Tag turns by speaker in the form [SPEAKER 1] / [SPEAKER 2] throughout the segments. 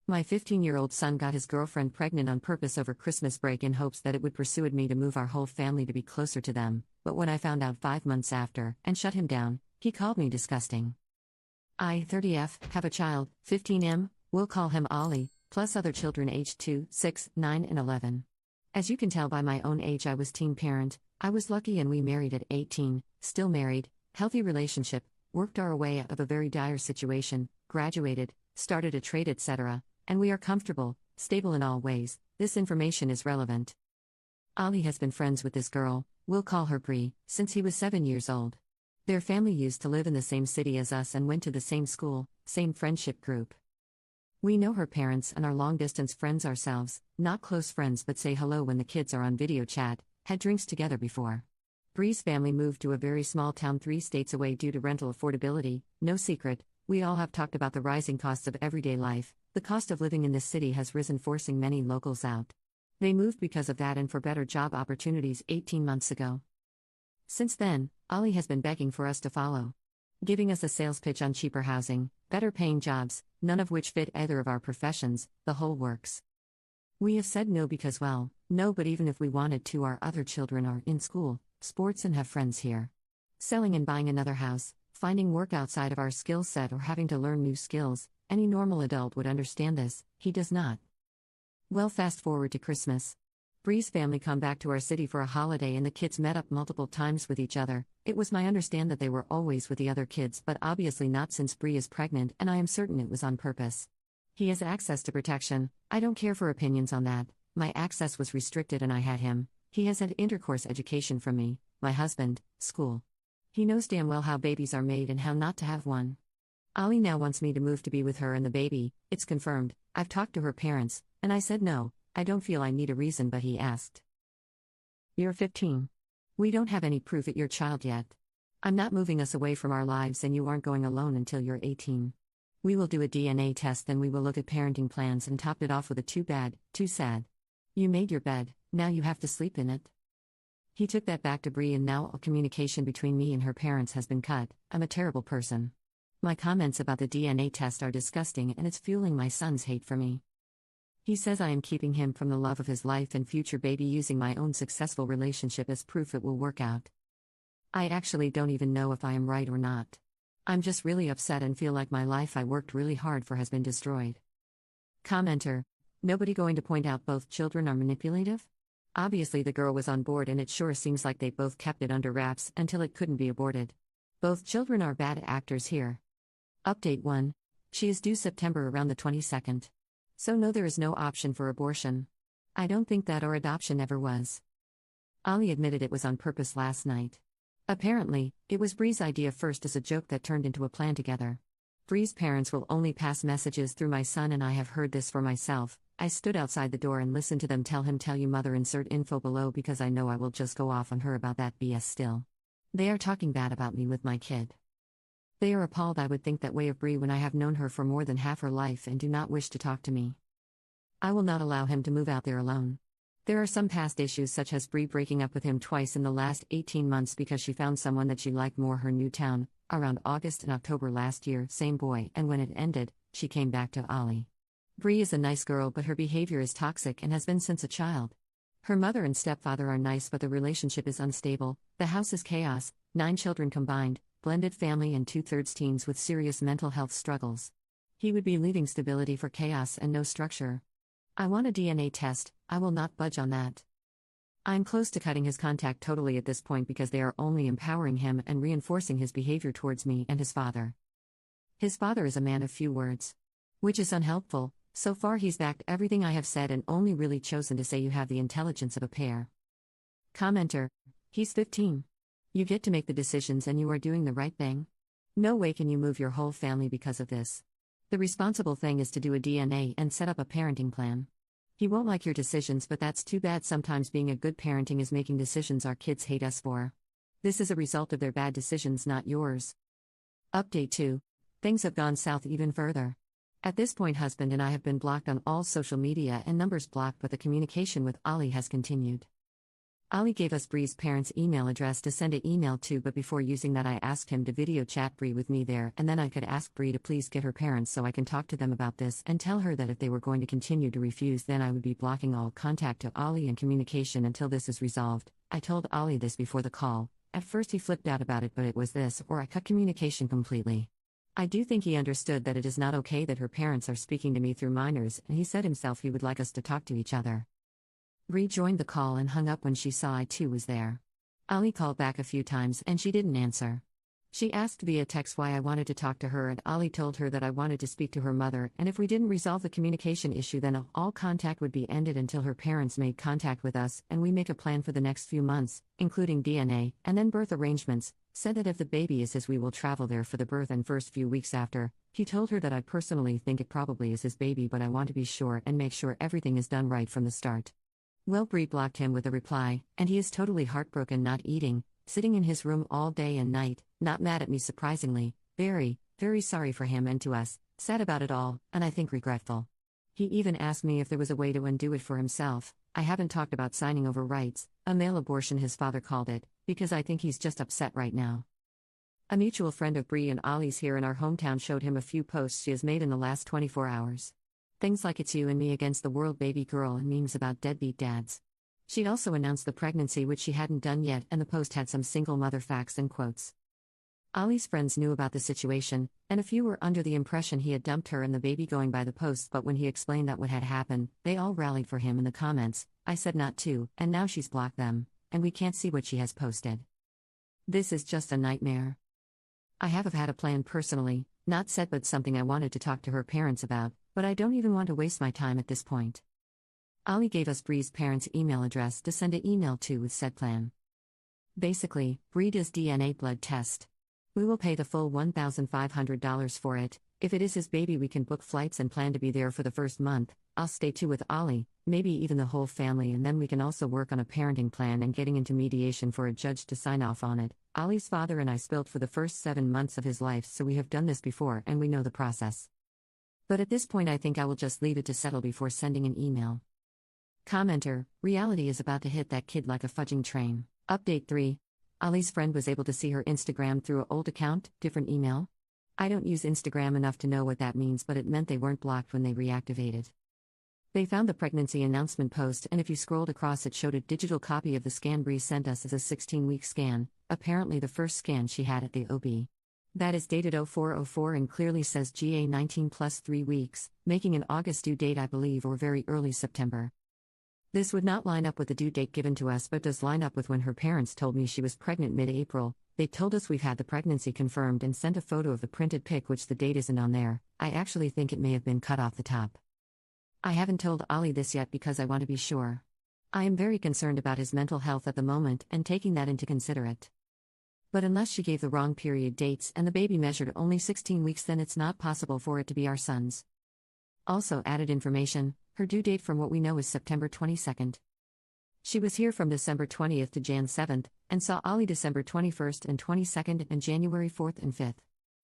[SPEAKER 1] My 15-year-old son got his girlfriend pregnant on purpose over Christmas break in hopes that it would persuade me to move our whole family to be closer to them, but when I found out 5 months after and shut him down, he called me disgusting. I, 30F, have a child, 15M, we'll call him Ollie, plus other children aged 2, 6, 9 and 11. As you can tell by my own age, I was teen parent. I was lucky and we married at 18, still married, healthy relationship, worked our way out of a very dire situation, graduated, started a trade etc., and we are comfortable, stable in all ways. This information is relevant. Ollie has been friends with this girl, we'll call her Bree, since he was 7 years old. Their family used to live in the same city as us and went to the same school, same friendship group. We know her parents and are long-distance friends ourselves, not close friends but say hello when the kids are on video chat, had drinks together before. Bree's family moved to a very small town 3 states away due to rental affordability. No secret, we all have talked about the rising costs of everyday life. The cost of living in this city has risen, forcing many locals out. They moved because of that and for better job opportunities 18 months ago. Since then, Ollie has been begging for us to follow, giving us a sales pitch on cheaper housing, better paying jobs, none of which fit either of our professions, the whole works. We have said no because, well, no, but even if we wanted to, our other children are in school, sports and have friends here. Selling and buying another house, finding work outside of our skill set or having to learn new skills, any normal adult would understand this, he does not. Well, fast forward to Christmas. Bree's family come back to our city for a holiday and the kids met up multiple times with each other. It was my understanding that they were always with the other kids, but obviously not since Bree is pregnant, and I am certain it was on purpose. He has access to protection. I don't care for opinions on that. My access was restricted and I had him. He has had intercourse education from me, my husband, school. He knows damn well how babies are made and how not to have one. Ollie now wants me to move to be with her and the baby. It's confirmed. I've talked to her parents, and I said no. I don't feel I need a reason, but he asked. You're 15. We don't have any proof at your child yet. I'm not moving us away from our lives and you aren't going alone until you're 18. We will do a DNA test, then we will look at parenting plans and topped it off with a too bad, too sad. You made your bed, now you have to sleep in it. He took that back to Bree and now all communication between me and her parents has been cut. I'm a terrible person. My comments about the DNA test are disgusting and it's fueling my son's hate for me. He says I am keeping him from the love of his life and future baby, using my own successful relationship as proof it will work out. I actually don't even know if I am right or not. I'm just really upset and feel like my life I worked really hard for has been destroyed. Commenter: nobody going to point out both children are manipulative? Obviously the girl was on board and it sure seems like they both kept it under wraps until it couldn't be aborted. Both children are bad actors here. Update 1. She is due September around the 22nd. So no, there is no option for abortion. I don't think that or adoption ever was. Ollie admitted it was on purpose last night. Apparently, it was Bree's idea first as a joke that turned into a plan together. Bree's parents will only pass messages through my son and I have heard this for myself. I stood outside the door and listened to them tell him tell you mother, insert info below, because I know I will just go off on her about that BS still. They are talking bad about me with my kid. They are appalled I would think that way of Bree when I have known her for more than half her life and do not wish to talk to me. I will not allow him to move out there alone. There are some past issues such as Bree breaking up with him twice in the last 18 months because she found someone that she liked more, her new town, around August and October last year, same boy, and when it ended, she came back to Ollie. Bree is a nice girl but her behavior is toxic and has been since a child. Her mother and stepfather are nice but the relationship is unstable, the house is chaos, 9 children combined, blended family and 2/3 teens with serious mental health struggles. He would be leaving stability for chaos and no structure. I want a DNA test, I will not budge on that. I'm close to cutting his contact totally at this point because they are only empowering him and reinforcing his behavior towards me and his father. His father is a man of few words, which is unhelpful. So far he's backed everything I have said and only really chosen to say you have the intelligence of a pair. Commenter: he's 15. You get to make the decisions and you are doing the right thing. No way can you move your whole family because of this. The responsible thing is to do a DNA and set up a parenting plan. He won't like your decisions, but that's too bad. Sometimes being a good parenting is making decisions our kids hate us for. This is a result of their bad decisions, not yours. Update 2. Things have gone south even further. At this point, husband and I have been blocked on all social media and numbers blocked, but the communication with Ollie has continued. Ali gave us Bree's parents' email address to send an email to, but before using that, I asked him to video chat Bree with me there, and then I could ask Bree to please get her parents so I can talk to them about this and tell her that if they were going to continue to refuse, then I would be blocking all contact to Ali and communication until this is resolved. I told Ali this before the call. At first, he flipped out about it, but it was this or I cut communication completely. I do think he understood that it is not okay that her parents are speaking to me through minors, and he said himself he would like us to talk to each other. Bree joined the call and hung up when she saw I too was there. Ali called back a few times and she didn't answer. She asked via text why I wanted to talk to her, and Ali told her that I wanted to speak to her mother, and if we didn't resolve the communication issue, then all contact would be ended until her parents made contact with us and we make a plan for the next few months, including DNA and then birth arrangements. Said that if the baby is his, we will travel there for the birth and first few weeks after. He told her that I personally think it probably is his baby, but I want to be sure and make sure everything is done right from the start. Well, Bree blocked him with a reply, and he is totally heartbroken, not eating, sitting in his room all day and night, not mad at me surprisingly, very, very sorry for him and to us, sad about it all, and I think regretful. He even asked me if there was a way to undo it for himself. I haven't talked about signing over rights, a male abortion his father called it, because I think he's just upset right now. A mutual friend of Bree and Ollie's here in our hometown showed him a few posts she has made in the last 24 hours. Things like "It's you and me against the world, baby girl," and memes about deadbeat dads. She also announced the pregnancy, which she hadn't done yet, and the post had some single mother facts and quotes. Ollie's friends knew about the situation, and a few were under the impression he had dumped her and the baby going by the post, but when he explained that what had happened, they all rallied for him in the comments. I said not to, and now she's blocked them, and we can't see what she has posted. This is just a nightmare. I have had a plan personally, not set, but something I wanted to talk to her parents about, but I don't even want to waste my time at this point. Ali gave us Bree's parents' email address to send an email to with said plan. Basically, Bree does DNA blood test. We will pay the full $1,500 for it. If it is his baby, we can book flights and plan to be there for the first month. I'll stay too with Ali, maybe even the whole family, and then we can also work on a parenting plan and getting into mediation for a judge to sign off on it. Ali's father and I spilled for the first 7 months of his life, so we have done this before and we know the process. But at this point I think I will just leave it to settle before sending an email. Commenter: reality is about to hit that kid like a fudging train. Update 3. Ali's friend was able to see her Instagram through an old account, different email. I don't use Instagram enough to know what that means, but it meant they weren't blocked when they reactivated. They found the pregnancy announcement post, and if you scrolled across, it showed a digital copy of the scan Bree sent us as a 16-week scan, apparently the first scan she had at the OB. That is dated 0404 and clearly says GA 19 plus 3 weeks, making an August due date, I believe, or very early September. This would not line up with the due date given to us, but does line up with when her parents told me she was pregnant mid-April. They told us we've had the pregnancy confirmed and sent a photo of the printed pic, which the date isn't on there. I actually think it may have been cut off the top. I haven't told Ali this yet because I want to be sure. I am very concerned about his mental health at the moment and taking that into consideration. But unless she gave the wrong period dates and the baby measured only 16 weeks, then it's not possible for it to be our son's. Also added information, her due date from what we know is September 22nd. She was here from December 20th to Jan 7th, and saw Ali December 21st and 22nd and January 4th and 5th.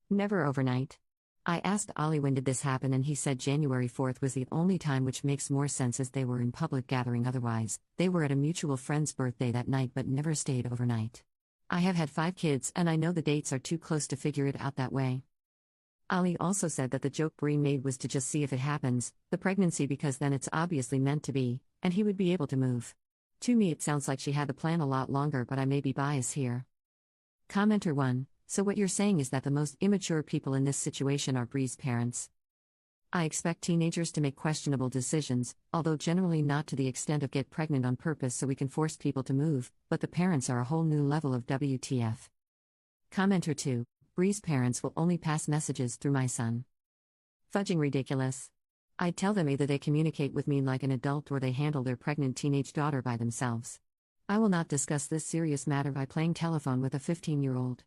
[SPEAKER 1] Never overnight. I asked Ali when did this happen, and he said January 4th was the only time, which makes more sense as they were in public gathering otherwise. They were at a mutual friend's birthday that night but never stayed overnight. I have had 5 kids and I know the dates are too close to figure it out that way. Ali also said that the joke Bree made was to just see if it happens, the pregnancy, because then it's obviously meant to be, and he would be able to move. To me it sounds like she had the plan a lot longer, but I may be biased here. Commenter 1. So what you're saying is that the most immature people in this situation are Bree's parents. I expect teenagers to make questionable decisions, although generally not to the extent of get pregnant on purpose so we can force people to move, but the parents are a whole new level of WTF. Commenter 2. Bree's parents will only pass messages through my son. Fudging ridiculous. I'd tell them either they communicate with me like an adult or they handle their pregnant teenage daughter by themselves. I will not discuss this serious matter by playing telephone with a 15-year-old.